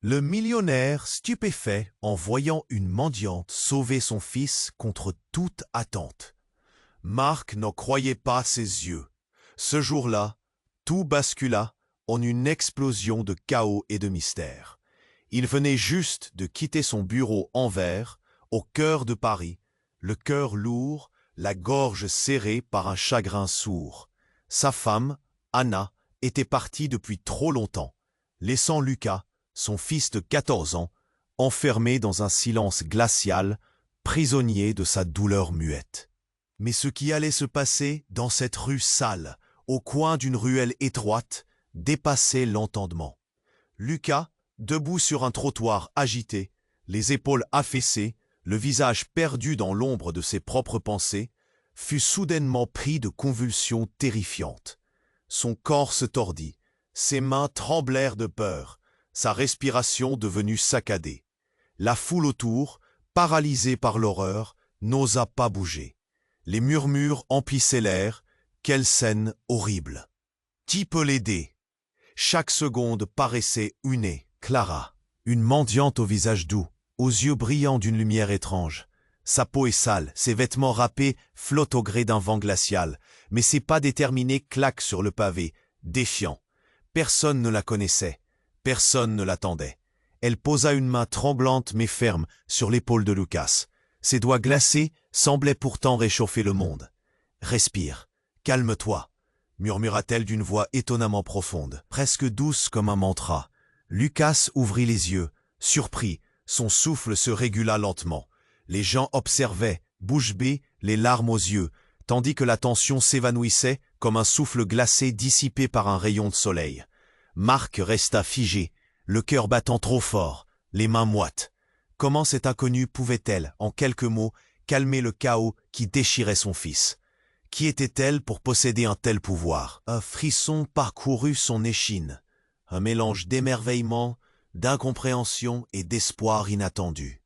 Le millionnaire, stupéfait en voyant une mendiante sauver son fils contre toute attente. Marc n'en croyait pas ses yeux. Ce jour-là, tout bascula en une explosion de chaos et de mystère. Il venait juste de quitter son bureau en verre, au cœur de Paris, le cœur lourd, la gorge serrée par un chagrin sourd. Sa femme, Anna, était partie depuis trop longtemps, laissant Lucas, son fils de 14 ans, enfermé dans un silence glacial, prisonnier de sa douleur muette. Mais ce qui allait se passer dans cette rue sale, au coin d'une ruelle étroite, dépassait l'entendement. Lucas, debout sur un trottoir agité, les épaules affaissées, le visage perdu dans l'ombre de ses propres pensées, fut soudainement pris de convulsions terrifiantes. Son corps se tordit, ses mains tremblèrent de peur, sa respiration devenue saccadée. La foule autour, paralysée par l'horreur, n'osa pas bouger. Les murmures emplissaient l'air. Quelle scène horrible! Qui peut l'aider? Chaque seconde paraissait unée. Clara, une mendiante au visage doux, aux yeux brillants d'une lumière étrange. Sa peau est sale, ses vêtements râpés flottent au gré d'un vent glacial, mais ses pas déterminés claquent sur le pavé, défiants. Personne ne la connaissait, personne ne l'attendait. Elle posa une main tremblante mais ferme sur l'épaule de Lucas. Ses doigts glacés semblaient pourtant réchauffer le monde. « Respire, calme-toi », murmura-t-elle d'une voix étonnamment profonde, presque douce comme un mantra. Lucas ouvrit les yeux, surpris, son souffle se régula lentement. Les gens observaient, bouche bée, les larmes aux yeux, tandis que la tension s'évanouissait comme un souffle glacé dissipé par un rayon de soleil. Marc resta figé, le cœur battant trop fort, les mains moites. Comment cette inconnue pouvait-elle, en quelques mots, calmer le chaos qui déchirait son fils? Qui était-elle pour posséder un tel pouvoir? Un frisson parcourut son échine, un mélange d'émerveillement, d'incompréhension et d'espoir inattendu.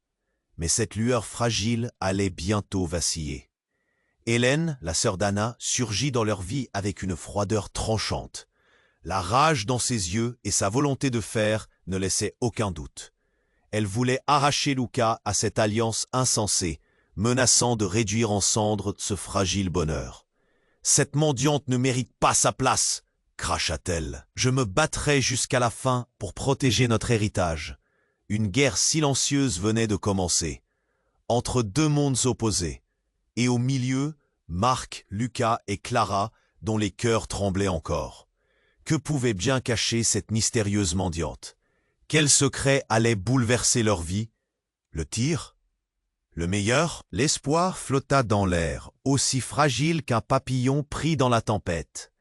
Mais cette lueur fragile allait bientôt vaciller. Hélène, la sœur d'Anna, surgit dans leur vie avec une froideur tranchante. La rage dans ses yeux et sa volonté de faire ne laissaient aucun doute. Elle voulait arracher Lucas à cette alliance insensée, menaçant de réduire en cendres ce fragile bonheur. « Cette mendiante ne mérite pas sa place !» cracha-t-elle. « Je me battrai jusqu'à la fin pour protéger notre héritage. » Une guerre silencieuse venait de commencer, entre deux mondes opposés, et au milieu, Marc, Lucas et Clara, dont les cœurs tremblaient encore. Que pouvait bien cacher cette mystérieuse mendiante? Quel secret allait bouleverser leur vie? Le tir? Le meilleur? L'espoir flotta dans l'air, aussi fragile qu'un papillon pris dans la tempête.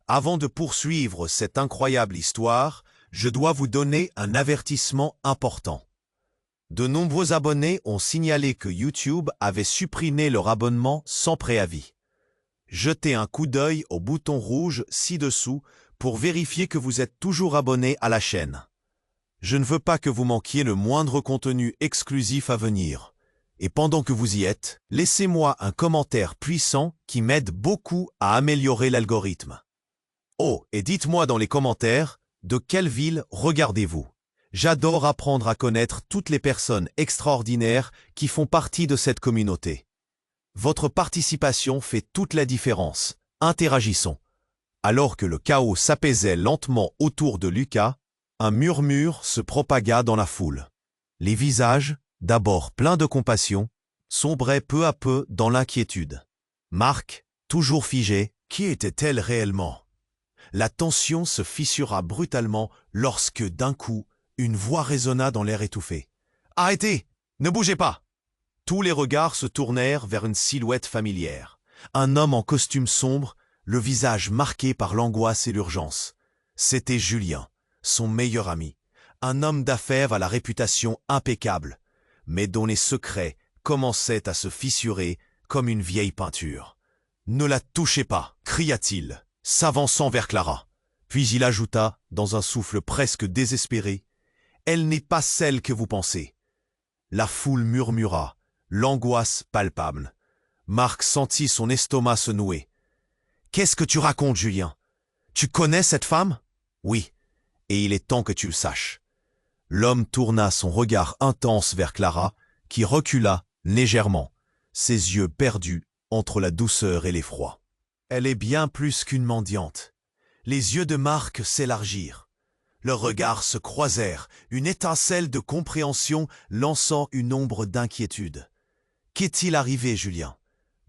Avant de poursuivre cette incroyable histoire, je dois vous donner un avertissement important. De nombreux abonnés ont signalé que YouTube avait supprimé leur abonnement sans préavis. Jetez un coup d'œil au bouton rouge ci-dessous pour vérifier que vous êtes toujours abonné à la chaîne. Je ne veux pas que vous manquiez le moindre contenu exclusif à venir. Et pendant que vous y êtes, laissez-moi un commentaire puissant qui m'aide beaucoup à améliorer l'algorithme. Oh, et dites-moi dans les commentaires, de quelle ville regardez-vous? J'adore apprendre à connaître toutes les personnes extraordinaires qui font partie de cette communauté. Votre participation fait toute la différence. Interagissons. Alors que le chaos s'apaisait lentement autour de Lucas, un murmure se propagua dans la foule. Les visages, d'abord pleins de compassion, sombraient peu à peu dans l'inquiétude. Marc, toujours figé, qui était-elle réellement? La tension se fissura brutalement lorsque, d'un coup, une voix résonna dans l'air étouffé. « Arrêtez! Ne bougez pas !» Tous les regards se tournèrent vers une silhouette familière. Un homme en costume sombre, le visage marqué par l'angoisse et l'urgence. C'était Julien, son meilleur ami. Un homme d'affaires à la réputation impeccable, mais dont les secrets commençaient à se fissurer comme une vieille peinture. « Ne la touchez pas !» cria-t-il, s'avançant vers Clara. Puis il ajouta, dans un souffle presque désespéré, « Elle n'est pas celle que vous pensez. » La foule murmura, l'angoisse palpable. Marc sentit son estomac se nouer. « Qu'est-ce que tu racontes, Julien? Tu connais cette femme? » « Oui, et il est temps que tu le saches. » L'homme tourna son regard intense vers Clara, qui recula légèrement, ses yeux perdus entre la douceur et l'effroi. Elle est bien plus qu'une mendiante. Les yeux de Marc s'élargirent. Leurs regards se croisèrent, une étincelle de compréhension lançant une ombre d'inquiétude. « Qu'est-il arrivé, Julien ?»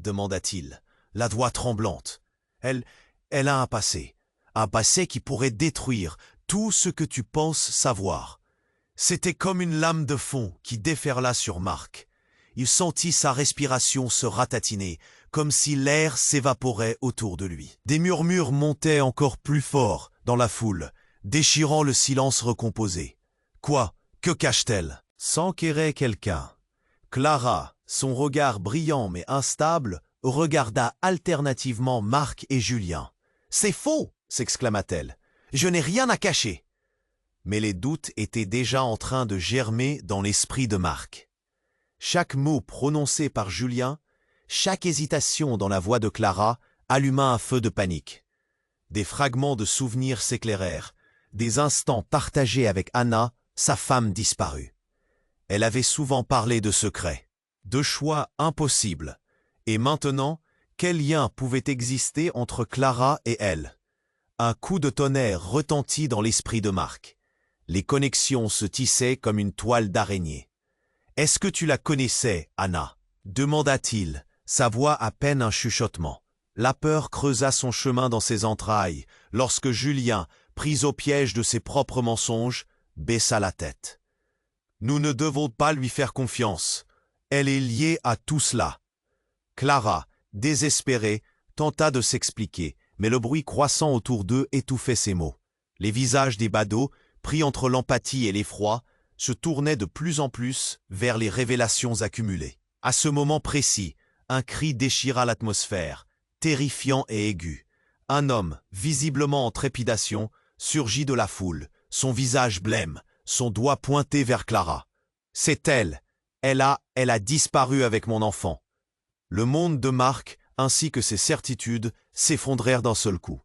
demanda-t-il, la voix tremblante. Elle a un passé qui pourrait détruire tout ce que tu penses savoir. C'était comme une lame de fond qui déferla sur Marc. Il sentit sa respiration se ratatiner, comme si l'air s'évaporait autour de lui. Des murmures montaient encore plus fort dans la foule, déchirant le silence recomposé. Quoi? Que cache-t-elle? S'enquérait quelqu'un. Clara, son regard brillant mais instable, regarda alternativement Marc et Julien. « C'est faux !» s'exclama-t-elle. « Je n'ai rien à cacher !» Mais les doutes étaient déjà en train de germer dans l'esprit de Marc. Chaque mot prononcé par Julien, chaque hésitation dans la voix de Clara alluma un feu de panique. Des fragments de souvenirs s'éclairèrent, des instants partagés avec Anna, sa femme disparue. Elle avait souvent parlé de secrets, de choix impossibles. Et maintenant, quel lien pouvait exister entre Clara et elle? Un coup de tonnerre retentit dans l'esprit de Marc. Les connexions se tissaient comme une toile d'araignée. « Est-ce que tu la connaissais, Anna ?» demanda-t-il, sa voix à peine un chuchotement. La peur creusa son chemin dans ses entrailles, lorsque Julien, pris au piège de ses propres mensonges, baissa la tête. « Nous ne devons pas lui faire confiance. Elle est liée à tout cela. » Clara, désespérée, tenta de s'expliquer, mais le bruit croissant autour d'eux étouffait ses mots. Les visages des badauds, pris entre l'empathie et l'effroi, se tournaient de plus en plus vers les révélations accumulées. À ce moment précis, un cri déchira l'atmosphère, terrifiant et aigu. Un homme, visiblement en trépidation, surgit de la foule, son visage blême, son doigt pointé vers Clara. « C'est elle. Elle a disparu avec mon enfant. » Le monde de Marc, ainsi que ses certitudes, s'effondrèrent d'un seul coup.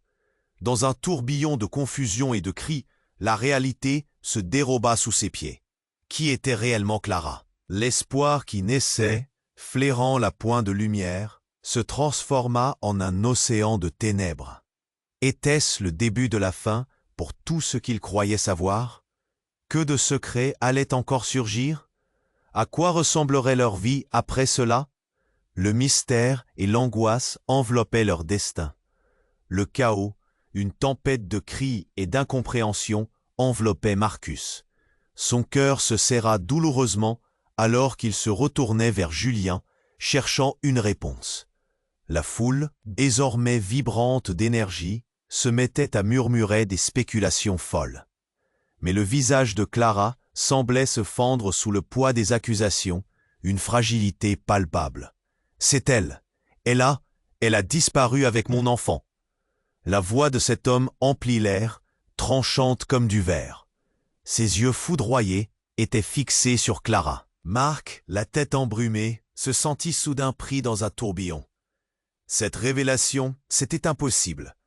Dans un tourbillon de confusion et de cris, la réalité se déroba sous ses pieds. Qui était réellement Clara? L'espoir qui naissait, flairant la pointe de lumière, se transforma en un océan de ténèbres. Était-ce le début de la fin pour tout ce qu'il croyait savoir? Que de secrets allaient encore surgir? À quoi ressemblerait leur vie après cela? Le mystère et l'angoisse enveloppaient leur destin. Le chaos, une tempête de cris et d'incompréhension enveloppait Marcus. Son cœur se serra douloureusement alors qu'il se retournait vers Julien, cherchant une réponse. La foule, désormais vibrante d'énergie, se mettait à murmurer des spéculations folles. Mais le visage de Clara semblait se fendre sous le poids des accusations, une fragilité palpable. C'est elle. Elle a disparu avec mon enfant. La voix de cet homme emplit l'air, tranchante comme du verre. Ses yeux foudroyés étaient fixés sur Clara. Marc, la tête embrumée, se sentit soudain pris dans un tourbillon. Cette révélation, c'était impossible.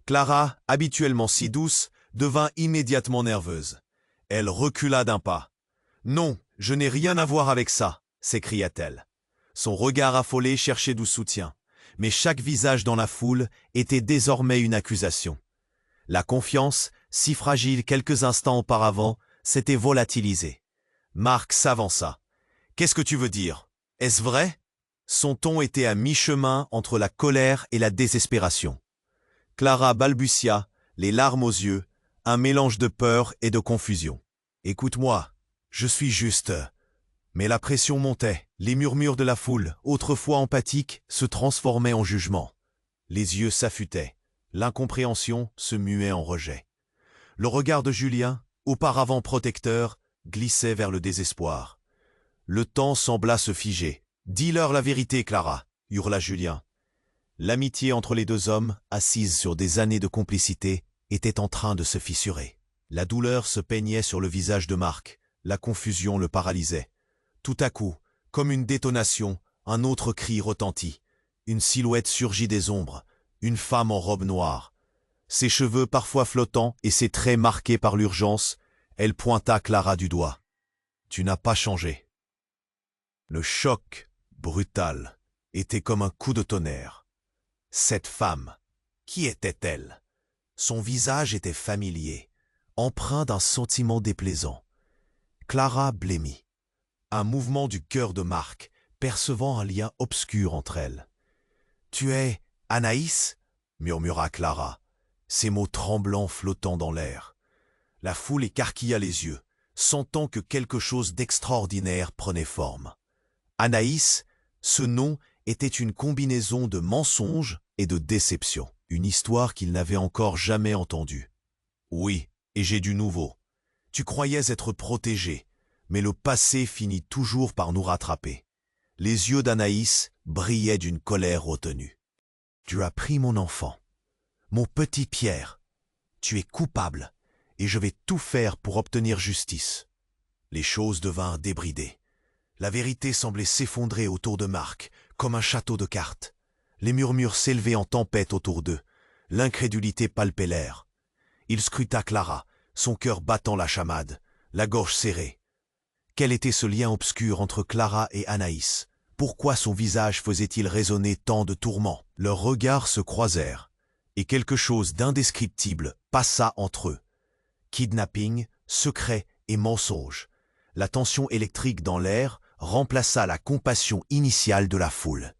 Clara, habituellement si douce, devint immédiatement nerveuse. Elle recula d'un pas. « Non, je n'ai rien à voir avec ça !» s'écria-t-elle. Son regard affolé cherchait du soutien, mais chaque visage dans la foule était désormais une accusation. La confiance, si fragile quelques instants auparavant, s'était volatilisée. Marc s'avança. « Qu'est-ce que tu veux dire? Est-ce vrai ?» Son ton était à mi-chemin entre la colère et la désespération. Clara balbutia, les larmes aux yeux, un mélange de peur et de confusion. « Écoute-moi, je suis juste... » Mais la pression montait, les murmures de la foule, autrefois empathiques, se transformaient en jugement. Les yeux s'affûtaient, l'incompréhension se muait en rejet. Le regard de Julien, auparavant protecteur, glissait vers le désespoir. Le temps sembla se figer. « Dis-leur la vérité, Clara !» hurla Julien. L'amitié entre les deux hommes, assise sur des années de complicité, était en train de se fissurer. La douleur se peignait sur le visage de Marc, la confusion le paralysait. Tout à coup, comme une détonation, un autre cri retentit. Une silhouette surgit des ombres, une femme en robe noire. Ses cheveux parfois flottants et ses traits marqués par l'urgence, Elle pointa Clara du doigt. « Tu n'as pas changé. » Le choc, brutal, était comme un coup de tonnerre. Cette femme, qui était-elle? Son visage était familier, empreint d'un sentiment déplaisant. Clara blêmit. Un mouvement du cœur de Marc, percevant un lien obscur entre elles. « Tu es Anaïs » murmura Clara, ses mots tremblants flottant dans l'air. La foule écarquilla les yeux, sentant que quelque chose d'extraordinaire prenait forme. Anaïs, ce nom était une combinaison de mensonges et de déception, une histoire qu'il n'avait encore jamais entendue. « Oui, et j'ai du nouveau. Tu croyais être protégé, mais le passé finit toujours par nous rattraper. » Les yeux d'Anaïs brillaient d'une colère retenue. « Tu as pris mon enfant, mon petit Pierre. Tu es coupable, et je vais tout faire pour obtenir justice. » Les choses devinrent débridées. La vérité semblait s'effondrer autour de Marc, comme un château de cartes. Les murmures s'élevaient en tempête autour d'eux. L'incrédulité palpait l'air. Il scruta Clara, son cœur battant la chamade, la gorge serrée. Quel était ce lien obscur entre Clara et Anaïs? Pourquoi son visage faisait-il résonner tant de tourments? Leurs regards se croisèrent, et quelque chose d'indescriptible passa entre eux. Kidnapping, secret et mensonge. La tension électrique dans l'air remplaça la compassion initiale de la foule.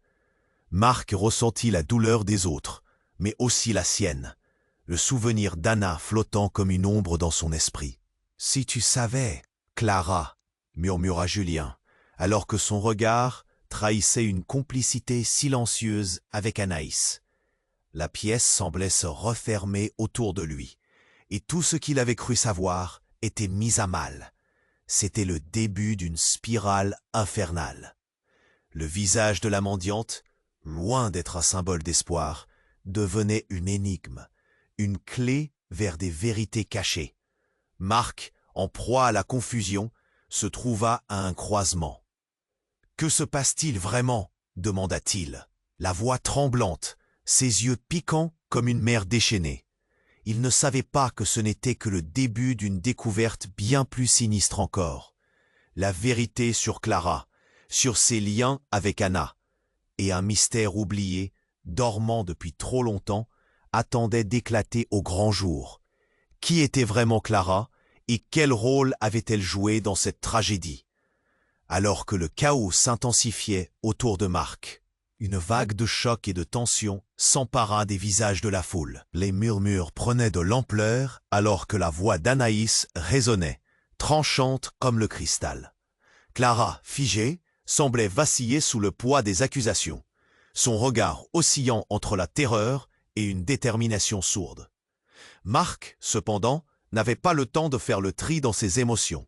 Marc ressentit la douleur des autres, mais aussi la sienne, le souvenir d'Anna flottant comme une ombre dans son esprit. « Si tu savais, Clara » murmura Julien, alors que son regard trahissait une complicité silencieuse avec Anaïs. La pièce semblait se refermer autour de lui, et tout ce qu'il avait cru savoir était mis à mal. C'était le début d'une spirale infernale. Le visage de la mendiante, loin d'être un symbole d'espoir, devenait une énigme, une clé vers des vérités cachées. Marc, en proie à la confusion, se trouva à un croisement. « Que se passe-t-il vraiment » demanda-t-il, la voix tremblante, ses yeux piquants comme une mer déchaînée. Il ne savait pas que ce n'était que le début d'une découverte bien plus sinistre encore. La vérité sur Clara, sur ses liens avec Anna, et un mystère oublié, dormant depuis trop longtemps, attendait d'éclater au grand jour. Qui était vraiment Clara et quel rôle avait-elle joué dans cette tragédie? Alors que le chaos s'intensifiait autour de Marc, une vague de choc et de tension s'empara des visages de la foule. Les murmures prenaient de l'ampleur alors que la voix d'Anaïs résonnait, tranchante comme le cristal. Clara, figée, semblait vaciller sous le poids des accusations, son regard oscillant entre la terreur et une détermination sourde. Marc, cependant, n'avait pas le temps de faire le tri dans ses émotions.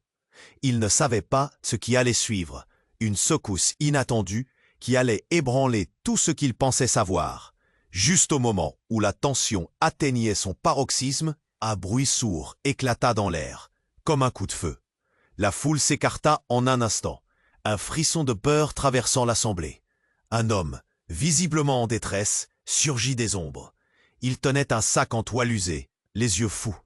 Il ne savait pas ce qui allait suivre, une secousse inattendue qui allait ébranler tout ce qu'il pensait savoir. Juste au moment où la tension atteignait son paroxysme, un bruit sourd éclata dans l'air, comme un coup de feu. La foule s'écarta en un instant, un frisson de peur traversant l'assemblée. Un homme, visiblement en détresse, surgit des ombres. Il tenait un sac en toile usée, les yeux fous.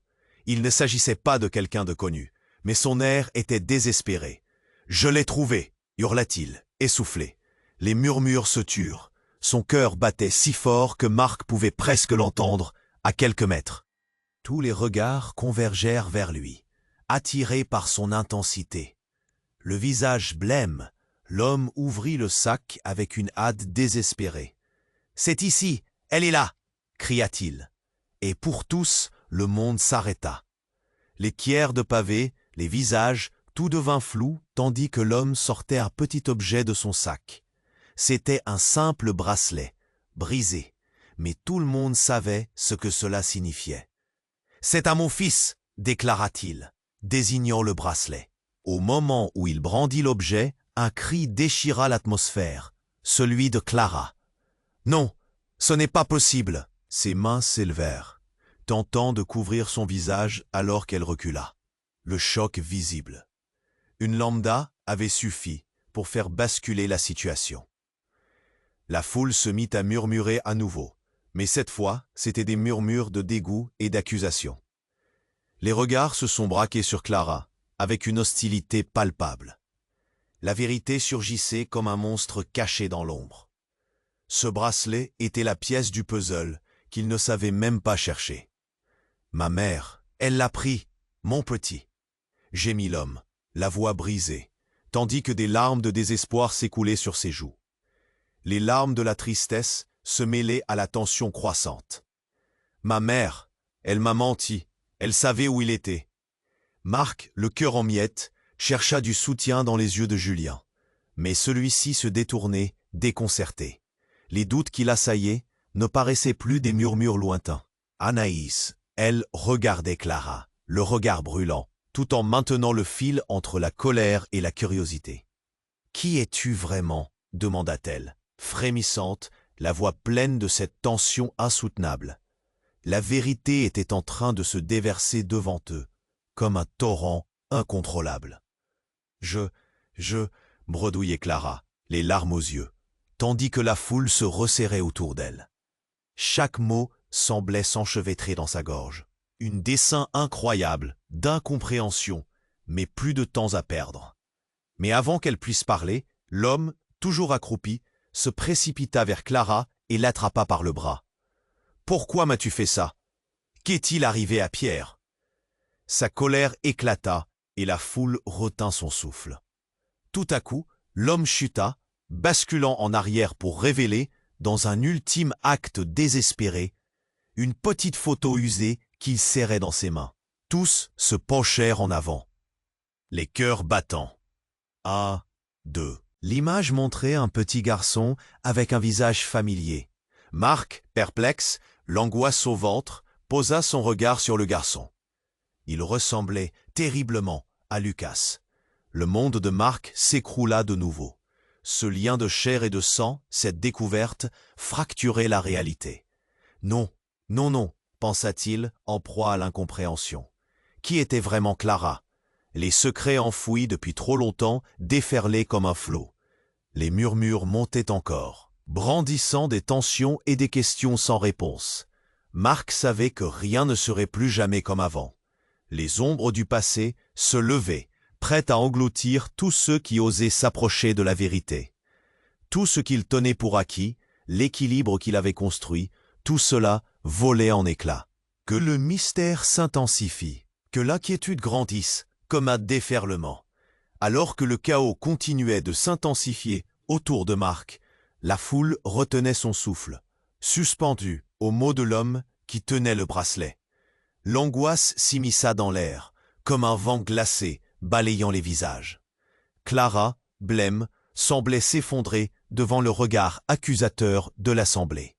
Il ne s'agissait pas de quelqu'un de connu, mais son air était désespéré. « Je l'ai trouvé !» hurla-t-il, essoufflé. Les murmures se turent. Son cœur battait si fort que Marc pouvait presque l'entendre, à quelques mètres. Tous les regards convergèrent vers lui, attirés par son intensité. Le visage blême, l'homme ouvrit le sac avec une hâte désespérée. « C'est ici, elle est là !» cria-t-il. Et pour tous, le monde s'arrêta. Les pierres de pavé, les visages, tout devint flou, tandis que l'homme sortait un petit objet de son sac. C'était un simple bracelet, brisé, mais tout le monde savait ce que cela signifiait. « C'est à mon fils !» déclara-t-il, désignant le bracelet. Au moment où il brandit l'objet, un cri déchira l'atmosphère, celui de Clara. « Non, ce n'est pas possible !» Ses mains s'élevèrent, tentant de couvrir son visage alors qu'elle recula. Le choc visible. Une lambda avait suffi pour faire basculer la situation. La foule se mit à murmurer à nouveau, mais cette fois, c'étaient des murmures de dégoût et d'accusation. Les regards se sont braqués sur Clara, avec une hostilité palpable. La vérité surgissait comme un monstre caché dans l'ombre. Ce bracelet était la pièce du puzzle qu'il ne savait même pas chercher. « Ma mère, elle l'a pris, mon petit !» gémit l'homme, la voix brisée, tandis que des larmes de désespoir s'écoulaient sur ses joues. Les larmes de la tristesse se mêlaient à la tension croissante. « Ma mère, elle m'a menti, elle savait où il était. » Marc, le cœur en miettes, chercha du soutien dans les yeux de Julien. Mais celui-ci se détournait, déconcerté. Les doutes qui l'assaillaient ne paraissaient plus des murmures lointains. Anaïs, elle, regardait Clara, le regard brûlant, tout en maintenant le fil entre la colère et la curiosité. « Qui es-tu vraiment ?» demanda-t-elle, frémissante, la voix pleine de cette tension insoutenable. La vérité était en train de se déverser devant eux, comme un torrent incontrôlable. Je, bredouillait Clara, les larmes aux yeux, tandis que la foule se resserrait autour d'elle. Chaque mot semblait s'enchevêtrer dans sa gorge. Un dessein incroyable, d'incompréhension, mais plus de temps à perdre. Mais avant qu'elle puisse parler, l'homme, toujours accroupi, se précipita vers Clara et l'attrapa par le bras. « Pourquoi m'as-tu fait ça? Qu'est-il arrivé à Pierre ?» Sa colère éclata et la foule retint son souffle. Tout à coup, l'homme chuta, basculant en arrière pour révéler, dans un ultime acte désespéré, une petite photo usée qu'il serrait dans ses mains. Tous se penchèrent en avant, les cœurs battants. 1, 2. L'image montrait un petit garçon avec un visage familier. Marc, perplexe, l'angoisse au ventre, posa son regard sur le garçon. Il ressemblait terriblement à Lucas. Le monde de Marc s'écroula de nouveau. Ce lien de chair et de sang, cette découverte, fracturait la réalité. Non, non, non, pensa-t-il, en proie à l'incompréhension. Qui était vraiment Clara? Les secrets enfouis depuis trop longtemps déferlaient comme un flot. Les murmures montaient encore, brandissant des tensions et des questions sans réponse. Marc savait que rien ne serait plus jamais comme avant. Les ombres du passé se levaient, prêtes à engloutir tous ceux qui osaient s'approcher de la vérité. Tout ce qu'il tenait pour acquis, l'équilibre qu'il avait construit, tout cela volait en éclats. Que le mystère s'intensifie, que l'inquiétude grandisse comme un déferlement. Alors que le chaos continuait de s'intensifier autour de Marc, la foule retenait son souffle, suspendue au mot de l'homme qui tenait le bracelet. L'angoisse s'immisça dans l'air, comme un vent glacé balayant les visages. Clara, blême, semblait s'effondrer devant le regard accusateur de l'assemblée.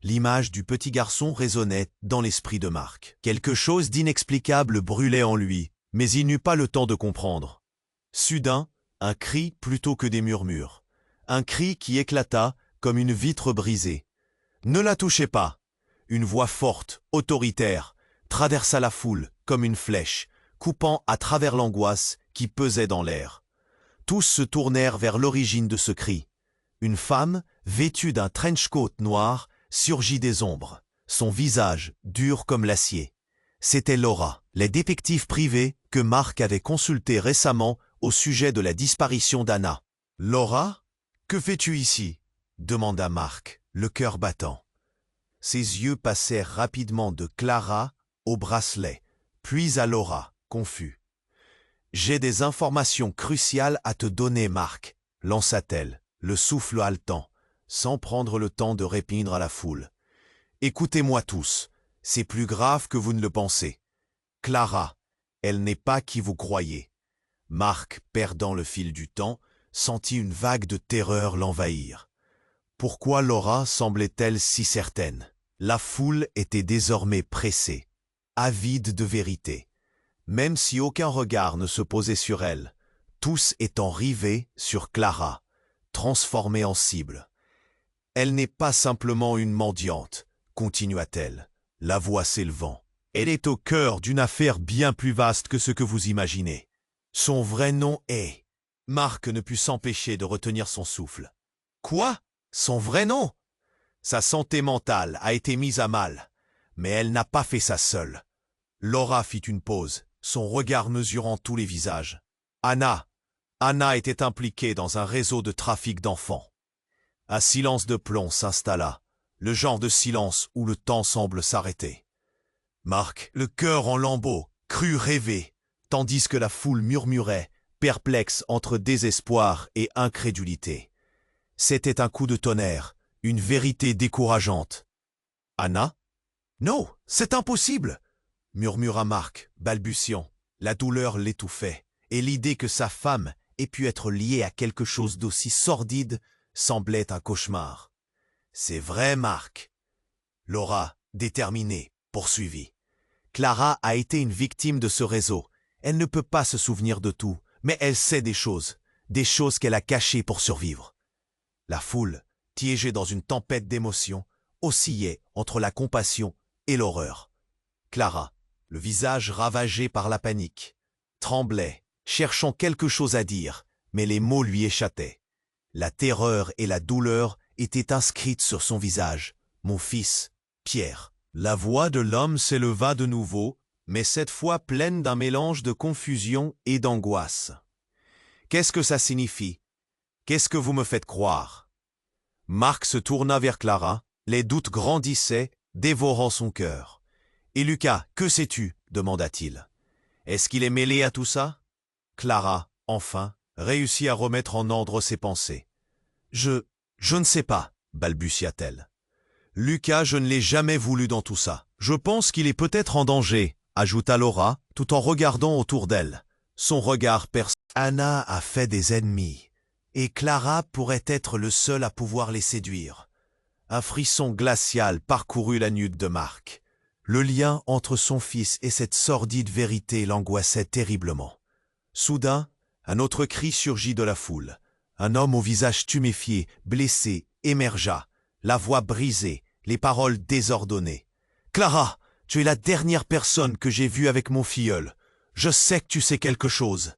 L'image du petit garçon résonnait dans l'esprit de Marc. Quelque chose d'inexplicable brûlait en lui, mais il n'eut pas le temps de comprendre. Soudain, un cri plutôt que des murmures. Un cri qui éclata comme une vitre brisée. « Ne la touchez pas !» Une voix forte, autoritaire, traversa la foule comme une flèche, coupant à travers l'angoisse qui pesait dans l'air. Tous se tournèrent vers l'origine de ce cri. Une femme, vêtue d'un trench-coat noir, surgit des ombres, son visage dur comme l'acier. C'était Laura, la détective privée que Marc avait consultée récemment au sujet de la disparition d'Anna. « Laura, que fais-tu ici ?» demanda Marc, le cœur battant. Ses yeux passèrent rapidement de Clara au bracelet, puis à Laura, confus. « J'ai des informations cruciales à te donner, Marc, » lança-t-elle, le souffle haletant, sans prendre le temps de répondre à la foule. « Écoutez-moi tous, c'est plus grave que vous ne le pensez. Clara, elle n'est pas qui vous croyez. » Marc, perdant le fil du temps, sentit une vague de terreur l'envahir. Pourquoi Laura semblait-elle si certaine? La foule était désormais pressée, avide de vérité. Même si aucun regard ne se posait sur elle, tous étant rivés sur Clara, transformée en cible. « Elle n'est pas simplement une mendiante, » continua-t-elle, la voix s'élevant. « Elle est au cœur d'une affaire bien plus vaste que ce que vous imaginez. Son vrai nom est... » Marc ne put s'empêcher de retenir son souffle. « Quoi? Son vrai nom ?» Sa santé mentale a été mise à mal, mais elle n'a pas fait ça seule. Laura fit une pause, son regard mesurant tous les visages. Anna était impliquée dans un réseau de trafic d'enfants. Un silence de plomb s'installa, le genre de silence où le temps semble s'arrêter. Marc, le cœur en lambeaux, crut rêver, tandis que la foule murmurait, perplexe entre désespoir et incrédulité. C'était un coup de tonnerre, une vérité décourageante. Anna? Non, c'est impossible, murmura Marc, balbutiant. La douleur l'étouffait, et l'idée que sa femme ait pu être liée à quelque chose d'aussi sordide semblait un cauchemar. C'est vrai, Marc. Laura, déterminée, poursuivit. Clara a été une victime de ce réseau. Elle ne peut pas se souvenir de tout, mais elle sait des choses qu'elle a cachées pour survivre. La foule, piégée dans une tempête d'émotions, oscillait entre la compassion et l'horreur. Clara, le visage ravagé par la panique, tremblait, cherchant quelque chose à dire, mais les mots lui échappaient. La terreur et la douleur étaient inscrites sur son visage. « Mon fils, Pierre ». La voix de l'homme s'éleva de nouveau, mais cette fois pleine d'un mélange de confusion et d'angoisse. « Qu'est-ce que ça signifie? Qu'est-ce que vous me faites croire ?» Marc se tourna vers Clara, les doutes grandissaient, dévorant son cœur. « Et Lucas, que sais-tu » demanda-t-il. « Est-ce qu'il est mêlé à tout ça ?» Clara, enfin, réussit à remettre en ordre ses pensées. « Je ne sais pas » balbutia-t-elle. « Lucas, je ne l'ai jamais voulu dans tout ça. Je pense qu'il est peut-être en danger » ajouta Laura, tout en regardant autour d'elle. Son regard perçait. Anna a fait des ennemis, et Clara pourrait être le seul à pouvoir les séduire. Un frisson glacial parcourut la nuque de Marc. Le lien entre son fils et cette sordide vérité l'angoissait terriblement. Soudain, un autre cri surgit de la foule. Un homme au visage tuméfié, blessé, émergea, la voix brisée, les paroles désordonnées. « Clara, tu es la dernière personne que j'ai vue avec mon filleul. Je sais que tu sais quelque chose. »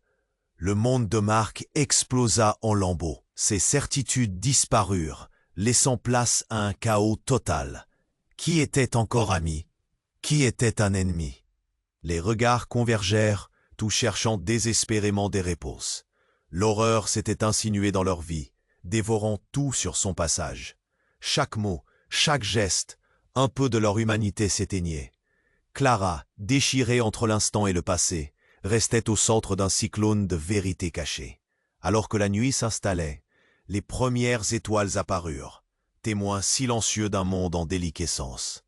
Le monde de Marc explosa en lambeaux. Ses certitudes disparurent, laissant place à un chaos total. Qui était encore ami? Qui était un ennemi? Les regards convergèrent, tous cherchant désespérément des réponses. L'horreur s'était insinuée dans leur vie, dévorant tout sur son passage. Chaque mot, chaque geste, un peu de leur humanité s'éteignait. Clara, déchirée entre l'instant et le passé, restait au centre d'un cyclone de vérité cachée. Alors que la nuit s'installait, les premières étoiles apparurent, témoins silencieux d'un monde en déliquescence.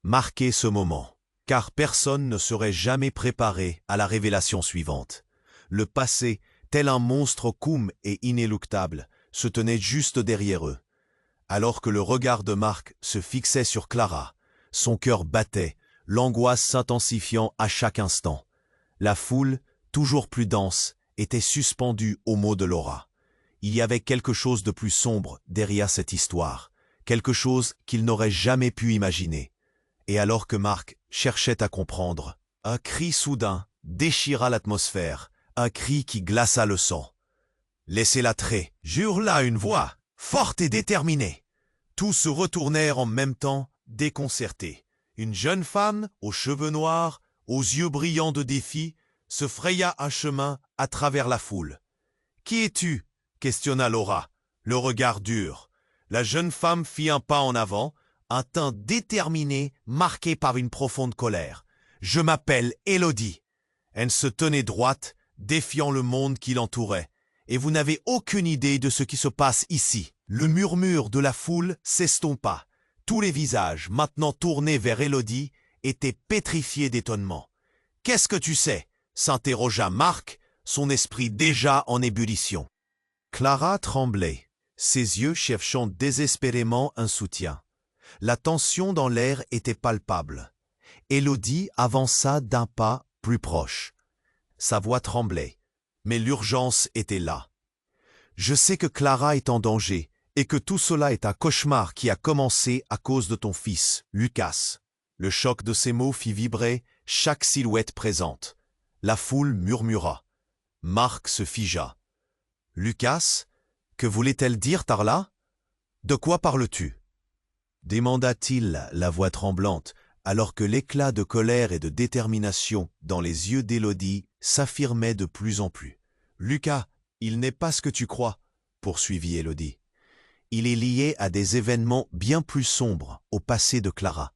Marquez ce moment, car personne ne serait jamais préparé à la révélation suivante. Le passé, tel un monstre coum et inéluctable, se tenait juste derrière eux. Alors que le regard de Marc se fixait sur Clara, son cœur battait, l'angoisse s'intensifiant à chaque instant. La foule, toujours plus dense, était suspendue aux mots de Laura. Il y avait quelque chose de plus sombre derrière cette histoire, quelque chose qu'ils n'auraient jamais pu imaginer. Et alors que Marc cherchait à comprendre, un cri soudain déchira l'atmosphère, un cri qui glaça le sang. « Laissez-la trer !» jure-là une voix, forte et déterminée. Tous se retournèrent en même temps, déconcertés. Une jeune femme, aux cheveux noirs, aux yeux brillants de défi, se fraya un chemin à travers la foule. « Qui es-tu » questionna Laura, le regard dur. La jeune femme fit un pas en avant, un teint déterminé, marqué par une profonde colère. « Je m'appelle Élodie. » Elle se tenait droite, défiant le monde qui l'entourait. « Et vous n'avez aucune idée de ce qui se passe ici. » Le murmure de la foule s'estompa. Tous les visages, maintenant tournés vers Élodie, étaient pétrifiés d'étonnement. « Qu'est-ce que tu sais » s'interrogea Marc, son esprit déjà en ébullition. Clara tremblait, ses yeux cherchant désespérément un soutien. La tension dans l'air était palpable. Élodie avança d'un pas plus proche. Sa voix tremblait, mais l'urgence était là. « Je sais que Clara est en danger et que tout cela est un cauchemar qui a commencé à cause de ton fils, Lucas. » Le choc de ces mots fit vibrer chaque silhouette présente. La foule murmura. Marc se figea. « Lucas, que voulait-elle dire par là ? De quoi parles-tu » demanda-t-il, la voix tremblante, alors que l'éclat de colère et de détermination dans les yeux d'Élodie s'affirmait de plus en plus. « Lucas, il n'est pas ce que tu crois, » poursuivit Élodie. « Il est lié à des événements bien plus sombres, au passé de Clara. »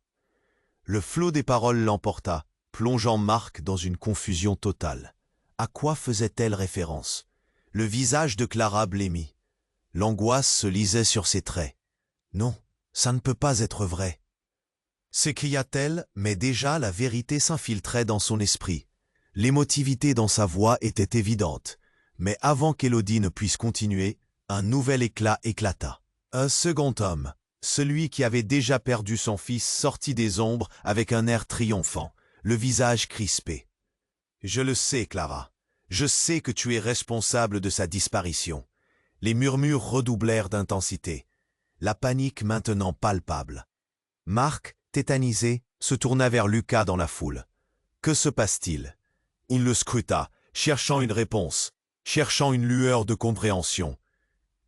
Le flot des paroles l'emporta, plongeant Marc dans une confusion totale. À quoi faisait-elle référence? Le visage de Clara blêmit. L'angoisse se lisait sur ses traits. « Non, ça ne peut pas être vrai !» s'écria-t-elle, mais déjà la vérité s'infiltrait dans son esprit. L'émotivité dans sa voix était évidente, mais avant qu'Élodie ne puisse continuer, un nouvel éclat éclata. Un second homme, celui qui avait déjà perdu son fils, sortit des ombres avec un air triomphant, le visage crispé. « Je le sais, Clara. Je sais que tu es responsable de sa disparition. » Les murmures redoublèrent d'intensité, la panique maintenant palpable. Marc, tétanisé, se tourna vers Lucas dans la foule. Que se passe-t-il? Il le scruta, cherchant une réponse, cherchant une lueur de compréhension.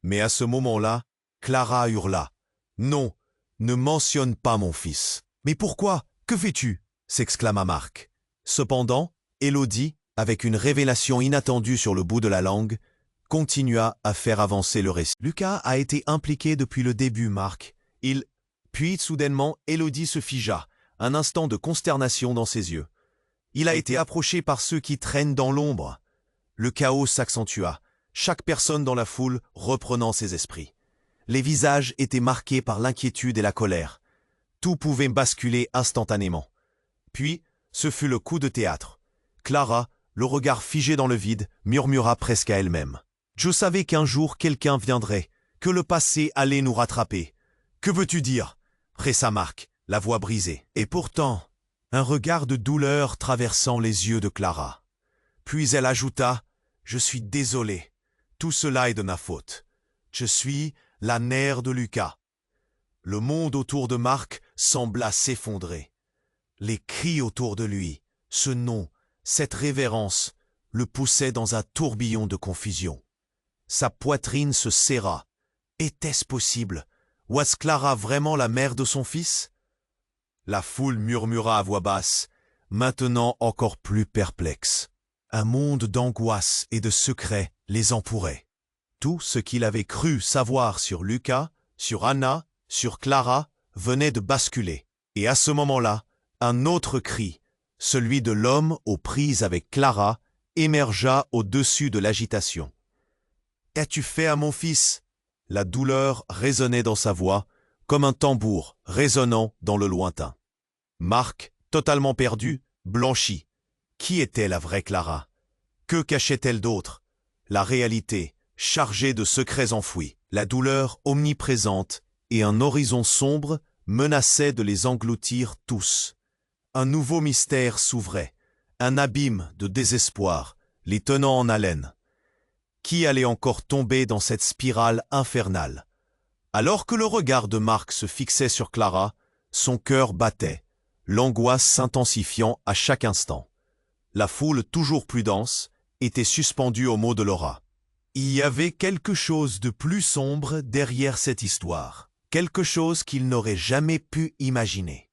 Mais à ce moment-là, Clara hurla. « Non, ne mentionne pas mon fils. »« Mais pourquoi? Que fais-tu » s'exclama Marc. Cependant, Élodie, avec une révélation inattendue sur le bout de la langue, continua à faire avancer le récit. « Lucas a été impliqué depuis le début, Marc. Puis, soudainement, Élodie se figea, un instant de consternation dans ses yeux. Il a été approché par ceux qui traînent dans l'ombre. Le chaos s'accentua, chaque personne dans la foule reprenant ses esprits. Les visages étaient marqués par l'inquiétude et la colère. Tout pouvait basculer instantanément. Puis, ce fut le coup de théâtre. Clara, le regard figé dans le vide, murmura presque à elle-même. « Je savais qu'un jour quelqu'un viendrait, que le passé allait nous rattraper. Que veux-tu dire ?» pressa Marc, la voix brisée. Et pourtant, un regard de douleur traversant les yeux de Clara. Puis elle ajouta, « Je suis désolée. Tout cela est de ma faute. Je suis la mère de Lucas. » Le monde autour de Marc sembla s'effondrer. Les cris autour de lui, ce nom, cette révérence, le poussaient dans un tourbillon de confusion. Sa poitrine se serra. Était-ce possible? Was Clara vraiment la mère de son fils? La foule murmura à voix basse, maintenant encore plus perplexe. Un monde d'angoisse et de secrets les entourait. Tout ce qu'il avait cru savoir sur Lucas, sur Anna, sur Clara, venait de basculer. Et à ce moment-là, un autre cri, celui de l'homme aux prises avec Clara, émergea au-dessus de l'agitation. « Qu'as-tu fait à mon fils ?» La douleur résonnait dans sa voix, comme un tambour résonnant dans le lointain. Marc, totalement perdu, blanchit. Qui était la vraie Clara? Que cachait-elle d'autre? La réalité, chargée de secrets enfouis, la douleur omniprésente et un horizon sombre menaçaient de les engloutir tous. Un nouveau mystère s'ouvrait, un abîme de désespoir, les tenant en haleine. Qui allait encore tomber dans cette spirale infernale? Alors que le regard de Marc se fixait sur Clara, son cœur battait, l'angoisse s'intensifiant à chaque instant. La foule, toujours plus dense, était suspendue au mot de Laura. Il y avait quelque chose de plus sombre derrière cette histoire, quelque chose qu'il n'aurait jamais pu imaginer.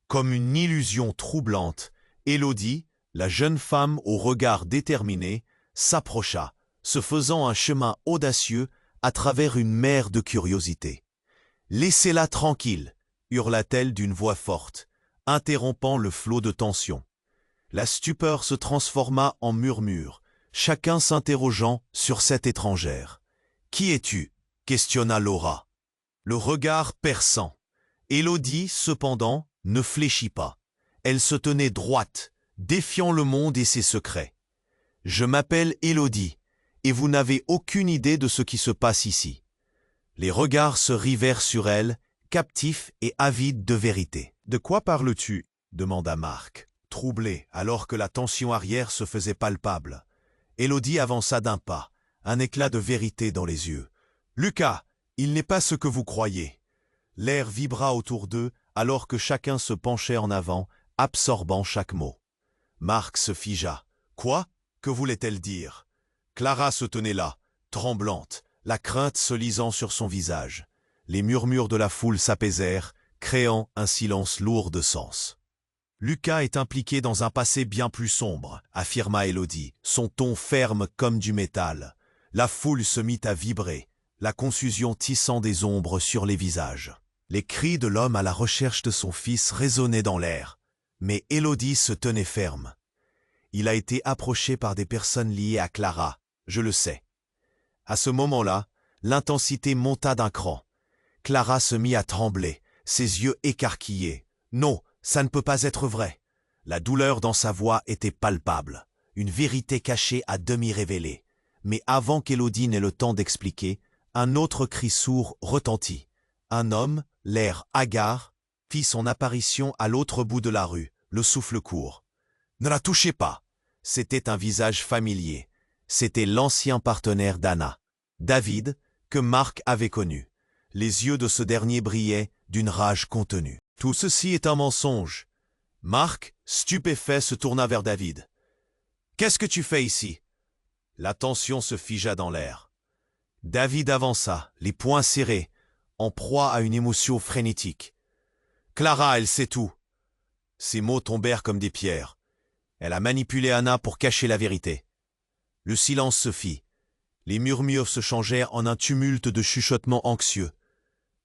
Comme une illusion troublante, Élodie, la jeune femme au regard déterminé, s'approcha, se faisant un chemin audacieux à travers une mer de curiosité. « Laissez-la tranquille !» hurla-t-elle d'une voix forte, interrompant le flot de tension. La stupeur se transforma en murmure, chacun s'interrogeant sur cette étrangère. « Qui es-tu » questionna Laura. Le regard perçant. Élodie, cependant, ne fléchit pas. Elle se tenait droite, défiant le monde et ses secrets. « Je m'appelle Élodie. Et vous n'avez aucune idée de ce qui se passe ici. » Les regards se rivèrent sur elle, captifs et avides de vérité. « De quoi parles-tu » demanda Marc, troublé alors que la tension arrière se faisait palpable. Élodie avança d'un pas, un éclat de vérité dans les yeux. « Lucas, il n'est pas ce que vous croyez. » L'air vibra autour d'eux alors que chacun se penchait en avant, absorbant chaque mot. Marc se figea. « Quoi? Que voulait-elle dire ?» Clara se tenait là, tremblante, la crainte se lisant sur son visage. Les murmures de la foule s'apaisèrent, créant un silence lourd de sens. Lucas est impliqué dans un passé bien plus sombre, affirma Élodie, son ton ferme comme du métal. La foule se mit à vibrer, la confusion tissant des ombres sur les visages. Les cris de l'homme à la recherche de son fils résonnaient dans l'air, mais Élodie se tenait ferme. Il a été approché par des personnes liées à Clara, je le sais. À ce moment-là, l'intensité monta d'un cran. Clara se mit à trembler, ses yeux écarquillés. Non, ça ne peut pas être vrai. La douleur dans sa voix était palpable, une vérité cachée à demi révélée. Mais avant qu'Élodie n'ait le temps d'expliquer, un autre cri sourd retentit. Un homme, l'air hagard, fit son apparition à l'autre bout de la rue, le souffle court. Ne la touchez pas. C'était un visage familier. C'était l'ancien partenaire d'Anna, David, que Marc avait connu. Les yeux de ce dernier brillaient d'une rage contenue. Tout ceci est un mensonge. Marc, stupéfait, se tourna vers David. « Qu'est-ce que tu fais ici ?» La tension se figea dans l'air. David avança, les poings serrés, en proie à une émotion frénétique. « Clara, elle sait tout. » Ces mots tombèrent comme des pierres. Elle a manipulé Anna pour cacher la vérité. Le silence se fit. Les murmures se changèrent en un tumulte de chuchotements anxieux.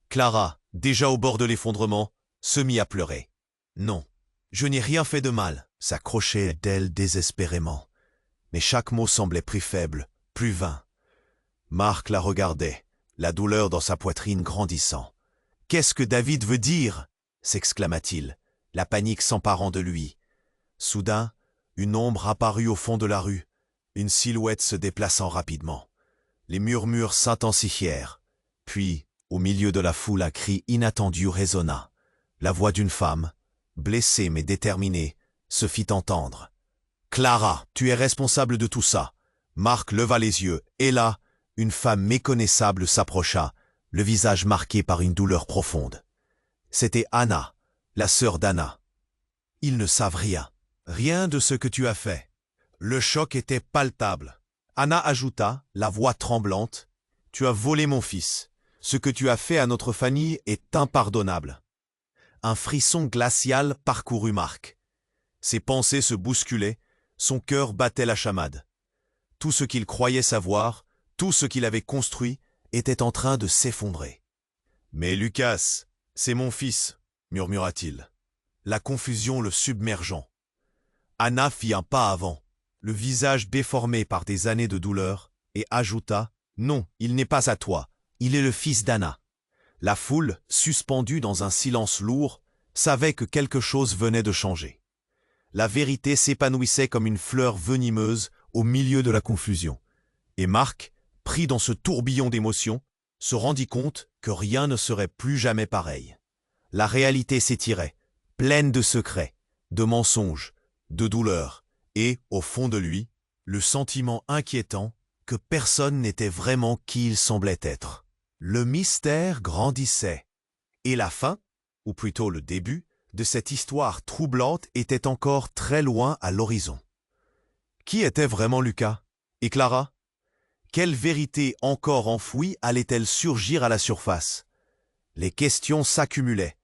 Clara, déjà au bord de l'effondrement, se mit à pleurer. « Non, je n'ai rien fait de mal », s'accrochait d'elle désespérément. Mais chaque mot semblait plus faible, plus vain. Marc la regardait, la douleur dans sa poitrine grandissant. « Qu'est-ce que David veut dire ?» s'exclama-t-il, la panique s'emparant de lui. Soudain, une ombre apparut au fond de la rue, une silhouette se déplaçant rapidement. Les murmures s'intensifièrent. Puis, au milieu de la foule, un cri inattendu résonna. La voix d'une femme, blessée mais déterminée, se fit entendre. « Clara, tu es responsable de tout ça. » Marc leva les yeux, et là, une femme méconnaissable s'approcha, le visage marqué par une douleur profonde. C'était Anna, la sœur d'Anna. « Ils ne savent rien de ce que tu as fait. » Le choc était palpable. Anna ajouta, la voix tremblante, « Tu as volé mon fils. Ce que tu as fait à notre famille est impardonnable. » Un frisson glacial parcourut Marc. Ses pensées se bousculaient, son cœur battait la chamade. Tout ce qu'il croyait savoir, tout ce qu'il avait construit, était en train de s'effondrer. « Mais Lucas, c'est mon fils, » murmura-t-il, la confusion le submergeant. Anna fit un pas avant, le visage déformé par des années de douleur, et ajouta « Non, il n'est pas à toi, il est le fils d'Anna. » La foule, suspendue dans un silence lourd, savait que quelque chose venait de changer. La vérité s'épanouissait comme une fleur venimeuse au milieu de la confusion. Et Marc, pris dans ce tourbillon d'émotions, se rendit compte que rien ne serait plus jamais pareil. La réalité s'étirait, pleine de secrets, de mensonges, de douleurs, et, au fond de lui, le sentiment inquiétant que personne n'était vraiment qui il semblait être. Le mystère grandissait, et la fin, ou plutôt le début, de cette histoire troublante était encore très loin à l'horizon. Qui était vraiment Lucas? Et Clara? Quelle vérité encore enfouie allait-elle surgir à la surface? Les questions s'accumulaient,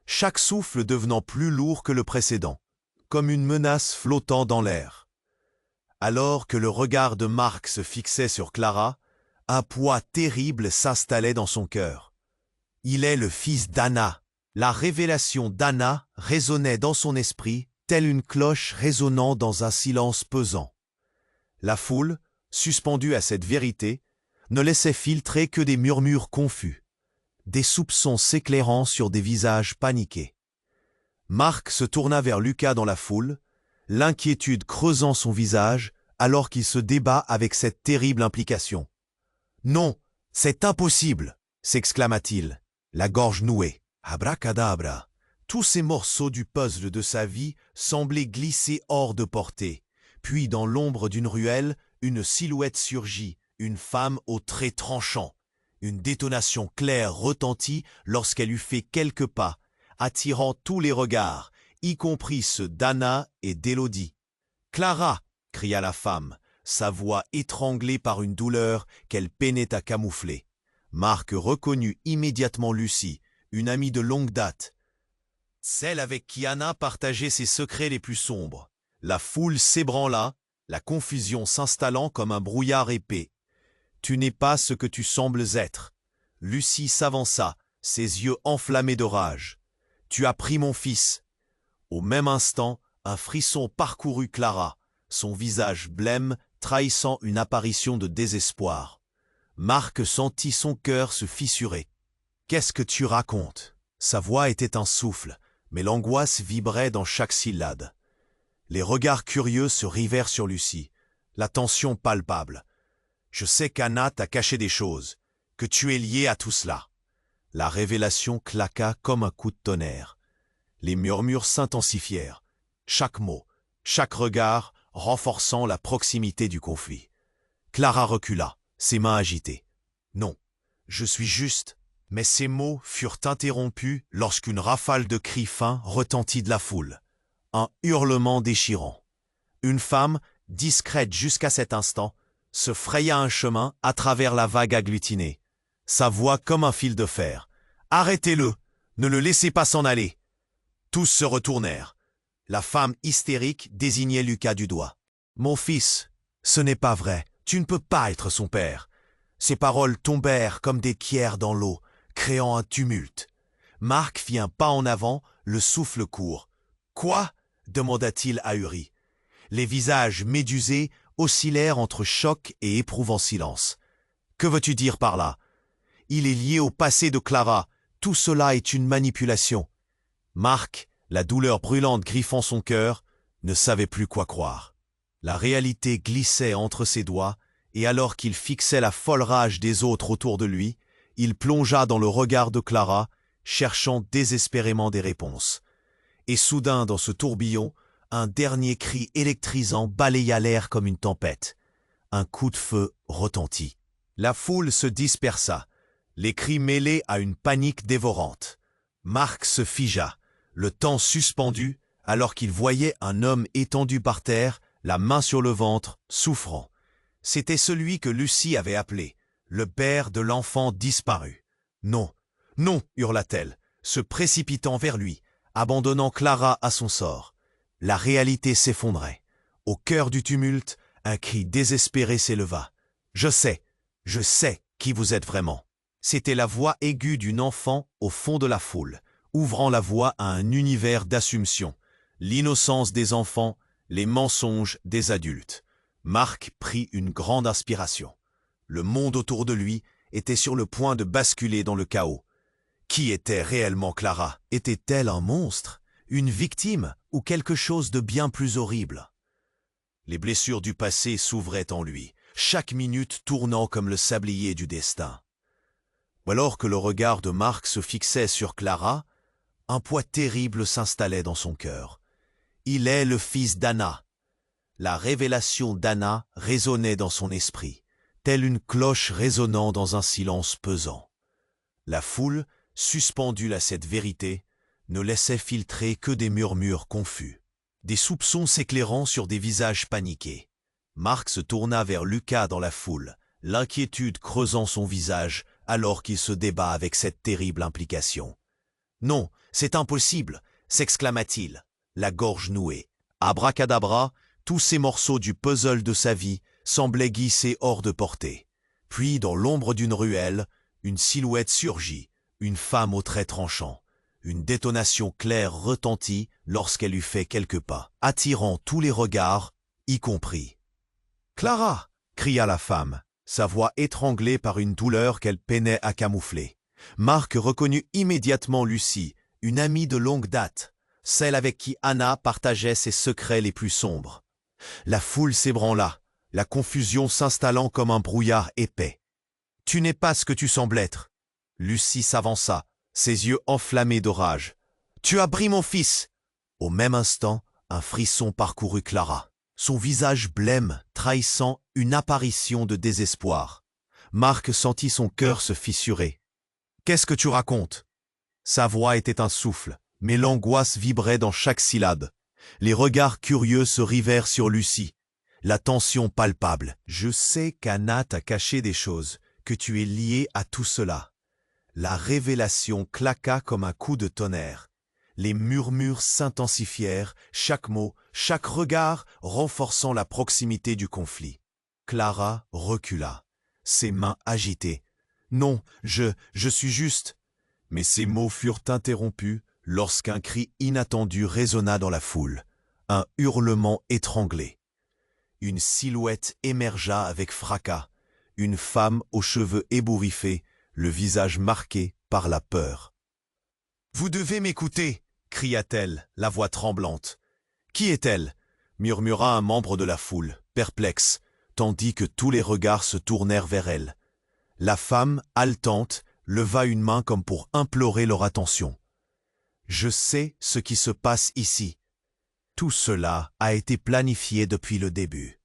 chaque souffle devenant plus lourd que le précédent, comme une menace flottant dans l'air. Alors que le regard de Marc se fixait sur Clara, un poids terrible s'installait dans son cœur. Il est le fils d'Anna. La révélation d'Anna résonnait dans son esprit, telle une cloche résonnant dans un silence pesant. La foule, suspendue à cette vérité, ne laissait filtrer que des murmures confus, des soupçons s'éclairant sur des visages paniqués. Marc se tourna vers Lucas dans la foule, l'inquiétude creusant son visage alors qu'il se débat avec cette terrible implication. « Non, c'est impossible !» s'exclama-t-il, la gorge nouée. Abracadabra. Tous ces morceaux du puzzle de sa vie semblaient glisser hors de portée. Puis, dans l'ombre d'une ruelle, une silhouette surgit, une femme aux traits tranchants. Une détonation claire retentit lorsqu'elle eut fait quelques pas, attirant tous les regards, y compris ceux d'Anna et d'Élodie. « Clara !» cria la femme, sa voix étranglée par une douleur qu'elle peinait à camoufler. Marc reconnut immédiatement Lucie, une amie de longue date. celle avec qui Anna partageait ses secrets les plus sombres. La foule s'ébranla, la confusion s'installant comme un brouillard épais. Tu n'es pas ce que tu sembles être. Lucie s'avança, ses yeux enflammés de rage. Tu as pris mon fils. Au même instant, un frisson parcourut Clara, son visage blême trahissant une apparition de désespoir. Marc sentit son cœur se fissurer. « Qu'est-ce que tu racontes ?» Sa voix était un souffle, mais l'angoisse vibrait dans chaque syllabe. Les regards curieux se rivèrent sur Lucie, la tension palpable. « Je sais qu'Anna t'a caché des choses, que tu es lié à tout cela. » La révélation claqua comme un coup de tonnerre. Les murmures s'intensifièrent, chaque mot, chaque regard renforçant la proximité du conflit. Clara recula, ses mains agitées. « Non, je suis juste. » Mais ces mots furent interrompus lorsqu'une rafale de cris fins retentit de la foule. Un hurlement déchirant. Une femme, discrète jusqu'à cet instant, se fraya un chemin à travers la vague agglutinée. Sa voix comme un fil de fer. « Arrêtez-le! Ne le laissez pas s'en aller !» Tous se retournèrent. La femme hystérique désignait Lucas du doigt. « Mon fils, ce n'est pas vrai. Tu ne peux pas être son père. » Ses paroles tombèrent comme des pierres dans l'eau, créant un tumulte. Marc fit un pas en avant, le souffle court. « Quoi ?» demanda-t-il ahuri. Les visages médusés oscillèrent entre choc et éprouvant silence. « Que veux-tu dire par là ? Il est lié au passé de Clara. Tout cela est une manipulation. » Marc, la douleur brûlante griffant son cœur, ne savait plus quoi croire. La réalité glissait entre ses doigts, et alors qu'il fixait la folle rage des autres autour de lui, il plongea dans le regard de Clara, cherchant désespérément des réponses. Et soudain, dans ce tourbillon, un dernier cri électrisant balaya l'air comme une tempête. Un coup de feu retentit. La foule se dispersa, les cris mêlés à une panique dévorante. Marc se figea, le temps suspendu, alors qu'il voyait un homme étendu par terre, la main sur le ventre, souffrant. C'était celui que Lucie avait appelé, le père de l'enfant disparu. « Non, non !» hurla-t-elle, se précipitant vers lui, abandonnant Clara à son sort. La réalité s'effondrait. Au cœur du tumulte, un cri désespéré s'éleva. « Je sais qui vous êtes vraiment. » C'était la voix aiguë d'une enfant au fond de la foule, ouvrant la voie à un univers d'assumption. L'innocence des enfants, les mensonges des adultes. Marc prit une grande inspiration. Le monde autour de lui était sur le point de basculer dans le chaos. Qui était réellement Clara? Était-elle un monstre, une victime ou quelque chose de bien plus horrible? Les blessures du passé s'ouvraient en lui, chaque minute tournant comme le sablier du destin. Alors que le regard de Marc se fixait sur Clara, un poids terrible s'installait dans son cœur. Il est le fils d'Anna. La révélation d'Anna résonnait dans son esprit, telle une cloche résonnant dans un silence pesant. La foule, suspendue à cette vérité, ne laissait filtrer que des murmures confus, des soupçons s'éclairant sur des visages paniqués. Marc se tourna vers Lucas dans la foule, l'inquiétude creusant son visage alors qu'il se débat avec cette terrible implication. « Non, c'est impossible !» s'exclama-t-il, la gorge nouée. Abracadabra, tous ces morceaux du puzzle de sa vie semblaient glisser hors de portée. Puis, dans l'ombre d'une ruelle, une silhouette surgit, une femme aux traits tranchants. Une détonation claire retentit lorsqu'elle eut fait quelques pas, attirant tous les regards, y compris. « Clara !» cria la femme, sa voix étranglée par une douleur qu'elle peinait à camoufler. Marc reconnut immédiatement Lucie, une amie de longue date, celle avec qui Anna partageait ses secrets les plus sombres. La foule s'ébranla, la confusion s'installant comme un brouillard épais. « Tu n'es pas ce que tu sembles être. » Lucie s'avança, ses yeux enflammés de rage. « Tu as pris mon fils !» Au même instant, un frisson parcourut Clara, son visage blême trahissant une apparition de désespoir. Marc sentit son cœur se fissurer. « Qu'est-ce que tu racontes ?» Sa voix était un souffle, mais l'angoisse vibrait dans chaque syllabe. Les regards curieux se rivèrent sur Lucie, la tension palpable. « Je sais qu'Anna t'a caché des choses, que tu es lié à tout cela. » La révélation claqua comme un coup de tonnerre. Les murmures s'intensifièrent, chaque mot, chaque regard renforçant la proximité du conflit. Clara recula, ses mains agitées. « Non, je suis juste. » Mais ces mots furent interrompus lorsqu'un cri inattendu résonna dans la foule, un hurlement étranglé. Une silhouette émergea avec fracas, une femme aux cheveux ébouriffés, le visage marqué par la peur. « Vous devez m'écouter !» cria-t-elle, la voix tremblante. « Qui est-elle » murmura un membre de la foule, perplexe, tandis que tous les regards se tournèrent vers elle. La femme, haletante, leva une main comme pour implorer leur attention. « Je sais ce qui se passe ici. » Tout cela a été planifié depuis le début.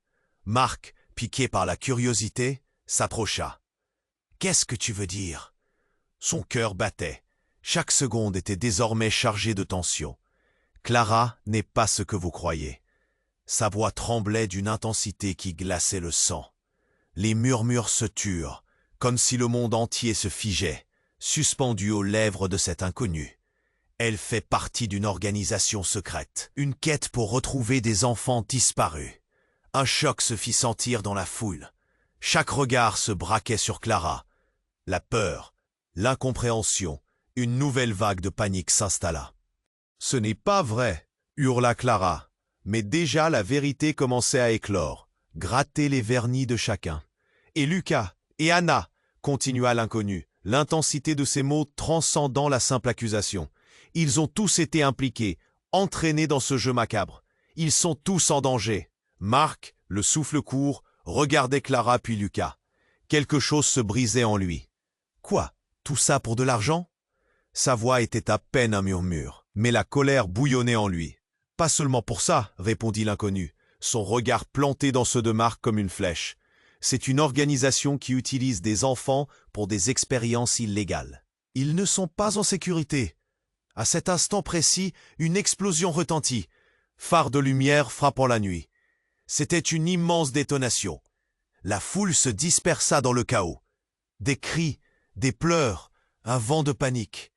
Marc, piqué par la curiosité, s'approcha. « Qu'est-ce que tu veux dire ?» Son cœur battait. Chaque seconde était désormais chargée de tension. Clara n'est pas ce que vous croyez. Sa voix tremblait d'une intensité qui glaçait le sang. Les murmures se turent, comme si le monde entier se figeait, suspendu aux lèvres de cet inconnu. Elle fait partie d'une organisation secrète, une quête pour retrouver des enfants disparus. Un choc se fit sentir dans la foule. Chaque regard se braquait sur Clara. La peur, l'incompréhension, une nouvelle vague de panique s'installa. « Ce n'est pas vrai !» hurla Clara. Mais déjà la vérité commençait à éclore, gratter les vernis de chacun. « Et Lucas, et Anna !» continua l'inconnu, l'intensité de ses mots transcendant la simple accusation. « Ils ont tous été impliqués, entraînés dans ce jeu macabre. Ils sont tous en danger. » Marc, le souffle court, regardait Clara puis Lucas. Quelque chose se brisait en lui. « Quoi? Tout ça pour de l'argent ?» Sa voix était à peine un murmure, mais la colère bouillonnait en lui. « Pas seulement pour ça, » répondit l'inconnu, son regard planté dans ceux de Marc comme une flèche. « C'est une organisation qui utilise des enfants pour des expériences illégales. Ils ne sont pas en sécurité. » À cet instant précis, une explosion retentit, phare de lumière frappant la nuit. C'était une immense détonation. La foule se dispersa dans le chaos. Des cris, des pleurs, un vent de panique.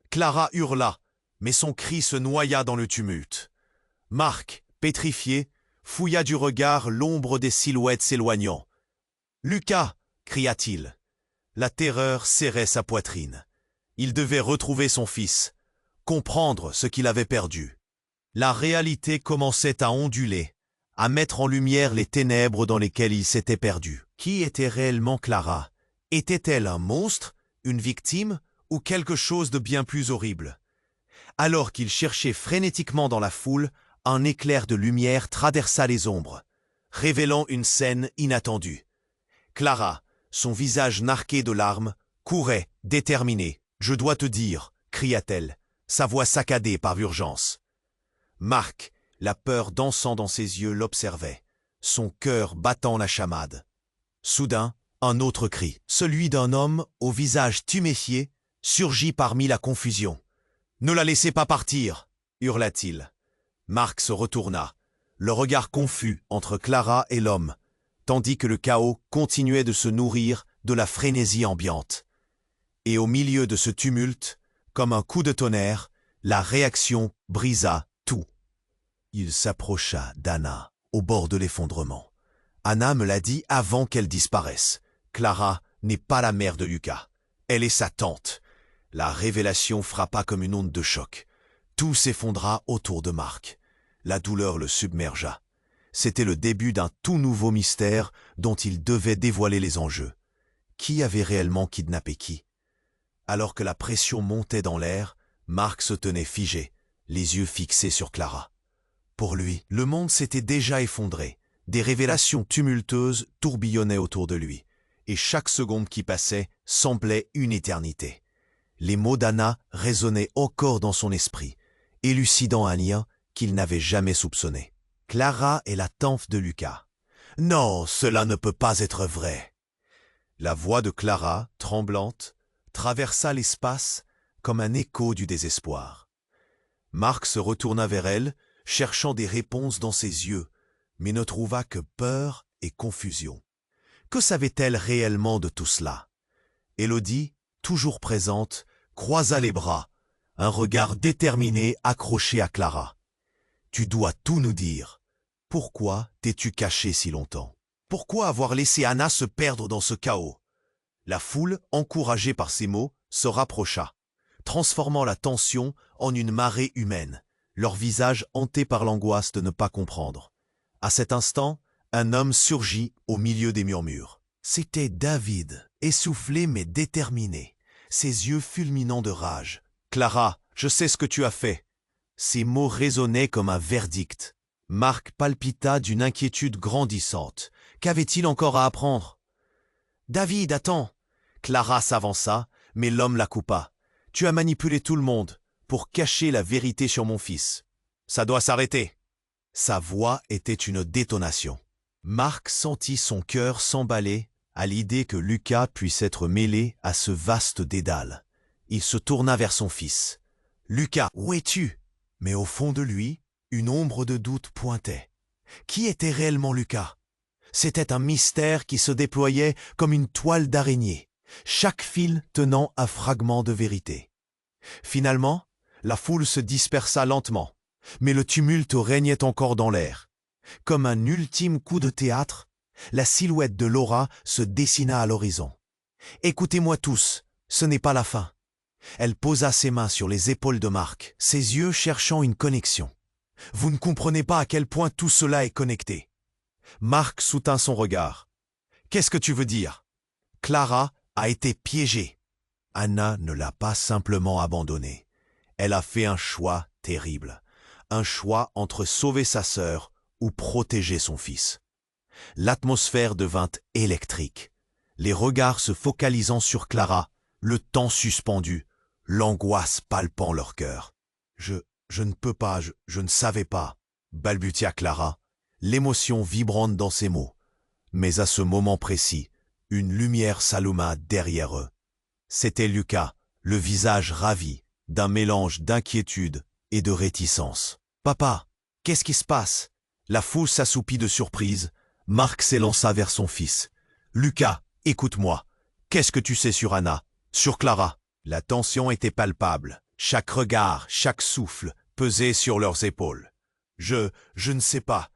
Clara hurla, mais son cri se noya dans le tumulte. Marc, pétrifié, fouilla du regard l'ombre des silhouettes s'éloignant. « Lucas !» cria-t-il. La terreur serrait sa poitrine. Il devait retrouver son fils, comprendre ce qu'il avait perdu. La réalité commençait à onduler, à mettre en lumière les ténèbres dans lesquelles il s'était perdu. Qui était réellement Clara? Était-elle un monstre, une victime ou quelque chose de bien plus horrible? Alors qu'il cherchait frénétiquement dans la foule, un éclair de lumière traversa les ombres, révélant une scène inattendue. Clara, son visage narqué de larmes, courait, déterminée. « Je dois te dire !» cria-t-elle, sa voix saccadée par l'urgence. Marc, la peur dansant dans ses yeux, l'observait, son cœur battant la chamade. Soudain, un autre cri, celui d'un homme au visage tuméfié, surgit parmi la confusion. « Ne la laissez pas partir !» hurla-t-il. Marc se retourna, le regard confus entre Clara et l'homme, tandis que le chaos continuait de se nourrir de la frénésie ambiante. Et au milieu de ce tumulte, comme un coup de tonnerre, la réaction brisa tout. Il s'approcha d'Anna, au bord de l'effondrement. Anna me l'a dit avant qu'elle disparaisse. Clara n'est pas la mère de Lucas. Elle est sa tante. La révélation frappa comme une onde de choc. Tout s'effondra autour de Marc. La douleur le submergea. C'était le début d'un tout nouveau mystère dont il devait dévoiler les enjeux. Qui avait réellement kidnappé qui? Alors que la pression montait dans l'air, Marc se tenait figé, les yeux fixés sur Clara. Pour lui, le monde s'était déjà effondré. Des révélations tumultueuses tourbillonnaient autour de lui, et chaque seconde qui passait semblait une éternité. Les mots d'Anna résonnaient encore dans son esprit, élucidant un lien qu'il n'avait jamais soupçonné. Clara est la tante de Lucas. Non, cela ne peut pas être vrai. La voix de Clara, tremblante, traversa l'espace comme un écho du désespoir. Marc se retourna vers elle, cherchant des réponses dans ses yeux, mais ne trouva que peur et confusion. Que savait-elle réellement de tout cela? Élodie, toujours présente, croisa les bras, un regard déterminé accroché à Clara. « Tu dois tout nous dire. Pourquoi t'es-tu caché si longtemps? Pourquoi avoir laissé Anna se perdre dans ce chaos ?» La foule, encouragée par ces mots, se rapprocha, transformant la tension en une marée humaine, leurs visages hantés par l'angoisse de ne pas comprendre. À cet instant, un homme surgit au milieu des murmures. C'était David, essoufflé mais déterminé, ses yeux fulminants de rage. « Clara, je sais ce que tu as fait. » Ces mots résonnaient comme un verdict. Marc palpita d'une inquiétude grandissante. Qu'avait-il encore à apprendre? « David, attends !» Clara s'avança, mais l'homme la coupa. « Tu as manipulé tout le monde pour cacher la vérité sur mon fils. Ça doit s'arrêter. » Sa voix était une détonation. Marc sentit son cœur s'emballer à l'idée que Lucas puisse être mêlé à ce vaste dédale. Il se tourna vers son fils. « Lucas, où es-tu » Mais au fond de lui, une ombre de doute pointait. Qui était réellement Lucas? C'était un mystère qui se déployait comme une toile d'araignée, chaque fil tenant un fragment de vérité. Finalement, la foule se dispersa lentement, mais le tumulte régnait encore dans l'air. Comme un ultime coup de théâtre, la silhouette de Laura se dessina à l'horizon. « Écoutez-moi tous, ce n'est pas la fin. » Elle posa ses mains sur les épaules de Marc, ses yeux cherchant une connexion. « Vous ne comprenez pas à quel point tout cela est connecté. » Marc soutint son regard. « Qu'est-ce que tu veux dire? » Clara a été piégée. Anna ne l'a pas simplement abandonnée. Elle a fait un choix terrible. Un choix entre sauver sa sœur ou protéger son fils. L'atmosphère devint électrique. Les regards se focalisant sur Clara, le temps suspendu, l'angoisse palpant leur cœur. « Je ne peux pas, je ne savais pas », balbutia Clara, l'émotion vibrante dans ses mots. Mais à ce moment précis, une lumière s'alluma derrière eux. C'était Lucas, le visage ravi, d'un mélange d'inquiétude et de réticence. « Papa, qu'est-ce qui se passe ?» La foule s'assoupit de surprise. Marc s'élança vers son fils. « Lucas, écoute-moi. Qu'est-ce que tu sais sur Anna, sur Clara ?» La tension était palpable. Chaque regard, chaque souffle pesait sur leurs épaules. « Je ne sais pas,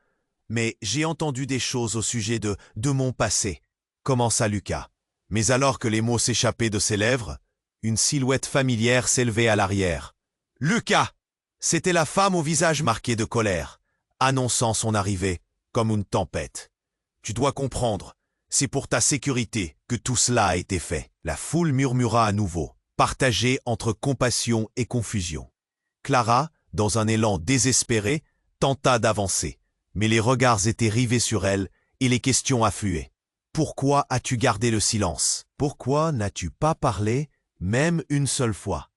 mais j'ai entendu des choses au sujet de mon passé, » commença Lucas. Mais alors que les mots s'échappaient de ses lèvres, une silhouette familière s'élevait à l'arrière. « Lucas !» C'était la femme au visage marqué de colère, annonçant son arrivée comme une tempête. « Tu dois comprendre, c'est pour ta sécurité que tout cela a été fait. » La foule murmura à nouveau, partagée entre compassion et confusion. Clara, dans un élan désespéré, tenta d'avancer, mais les regards étaient rivés sur elle et les questions affluaient. « Pourquoi as-tu gardé le silence? Pourquoi n'as-tu pas parlé, même une seule fois ?»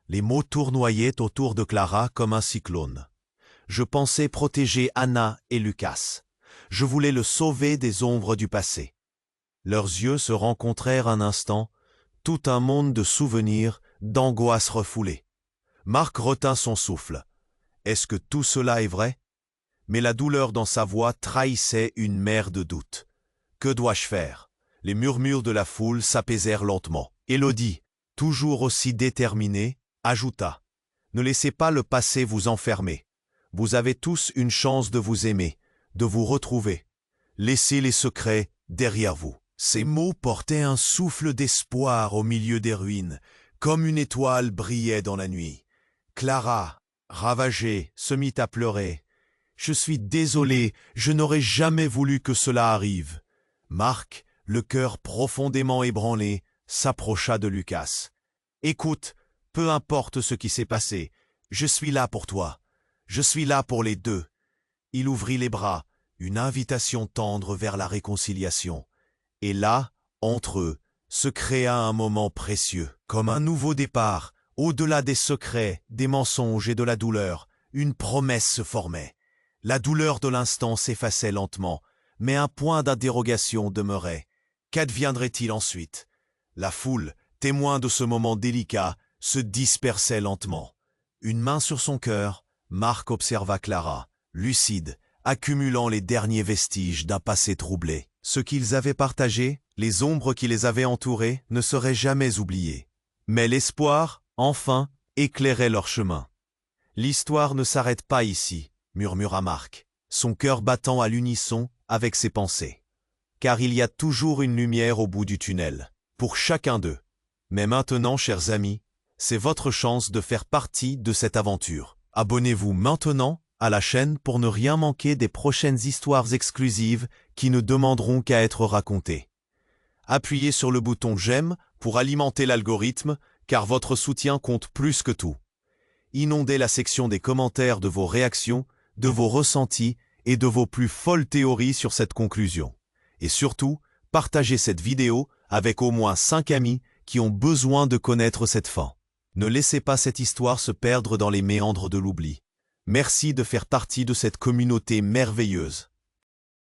Les mots tournoyaient autour de Clara comme un cyclone. « Je pensais protéger Anna et Lucas. Je voulais le sauver des ombres du passé. » Leurs yeux se rencontrèrent un instant, tout un monde de souvenirs, d'angoisse refoulée. Marc retint son souffle. Est-ce que tout cela est vrai? Mais la douleur dans sa voix trahissait une mer de doute. Que dois-je faire? Les murmures de la foule s'apaisèrent lentement. Élodie, toujours aussi déterminée, ajouta. Ne laissez pas le passé vous enfermer. Vous avez tous une chance de vous aimer, de vous retrouver. Laissez les secrets derrière vous. Ces mots portaient un souffle d'espoir au milieu des ruines, comme une étoile brillait dans la nuit. Clara, ravagée, se mit à pleurer. « Je suis désolé, je n'aurais jamais voulu que cela arrive. » Marc, le cœur profondément ébranlé, s'approcha de Lucas. « Écoute, peu importe ce qui s'est passé, je suis là pour toi. Je suis là pour les deux. » Il ouvrit les bras, une invitation tendre vers la réconciliation. Et là, entre eux, se créa un moment précieux, comme un nouveau départ, au-delà des secrets, des mensonges et de la douleur, une promesse se formait. La douleur de l'instant s'effaçait lentement, mais un point d'interrogation demeurait. Qu'adviendrait-il ensuite? La foule, témoin de ce moment délicat, se dispersait lentement. Une main sur son cœur, Marc observa Clara, lucide, accumulant les derniers vestiges d'un passé troublé. Ce qu'ils avaient partagé, les ombres qui les avaient entourés, ne seraient jamais oubliées. Mais l'espoir, enfin, éclairait leur chemin. L'histoire ne s'arrête pas ici, murmura Marc, son cœur battant à l'unisson avec ses pensées. Car il y a toujours une lumière au bout du tunnel, pour chacun d'eux. Mais maintenant, chers amis, c'est votre chance de faire partie de cette aventure. Abonnez-vous maintenant à la chaîne pour ne rien manquer des prochaines histoires exclusives qui ne demanderont qu'à être racontées. Appuyez sur le bouton j'aime pour alimenter l'algorithme, car votre soutien compte plus que tout. Inondez la section des commentaires de vos réactions, de vos ressentis et de vos plus folles théories sur cette conclusion. Et surtout, partagez cette vidéo avec au moins 5 amis qui ont besoin de connaître cette fin. Ne laissez pas cette histoire se perdre dans les méandres de l'oubli. Merci de faire partie de cette communauté merveilleuse.